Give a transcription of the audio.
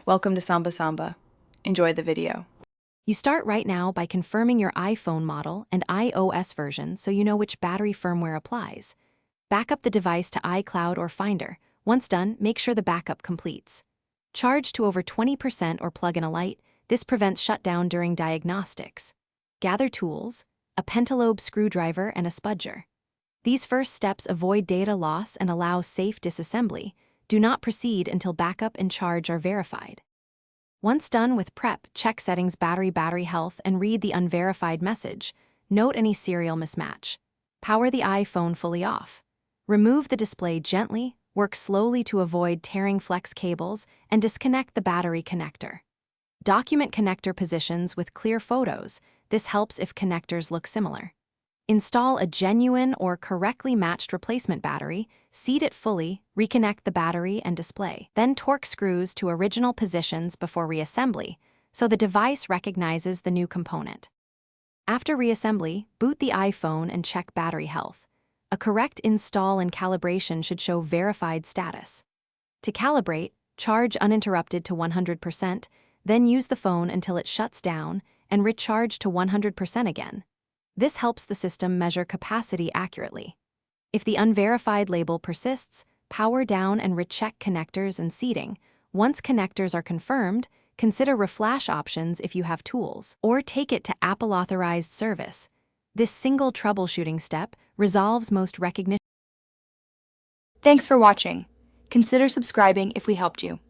Welcome to Samba Samba. Enjoy the video. You start right now by confirming your iPhone model and iOS version so you know which battery firmware applies. Back up the device to iCloud or Finder. Once done, make sure the backup completes. Charge to over 20% or plug in a light. This prevents shutdown during diagnostics. Gather tools, a pentalobe screwdriver and a spudger. These first steps avoid data loss and allow safe disassembly. Do not proceed until backup and charge are verified. Once done with prep, check settings battery health and read the unverified message. Note any serial mismatch. Power the iPhone fully off. Remove the display gently, work slowly to avoid tearing flex cables, and disconnect the battery connector. Document connector positions with clear photos. This helps if connectors look similar. Install a genuine or correctly matched replacement battery, seat it fully, reconnect the battery and display. Then torque screws to original positions before reassembly, so the device recognizes the new component. After reassembly, boot the iPhone and check battery health. A correct install and calibration should show verified status. To calibrate, charge uninterrupted to 100%, then use the phone until it shuts down and recharge to 100% again. This helps the system measure capacity accurately. If the unverified label persists, power down and recheck connectors and seating. Once connectors are confirmed, consider reflash options if you have tools, or take it to Apple-authorized service. This single troubleshooting step resolves most recognition. Thanks for watching. Consider subscribing if we helped you.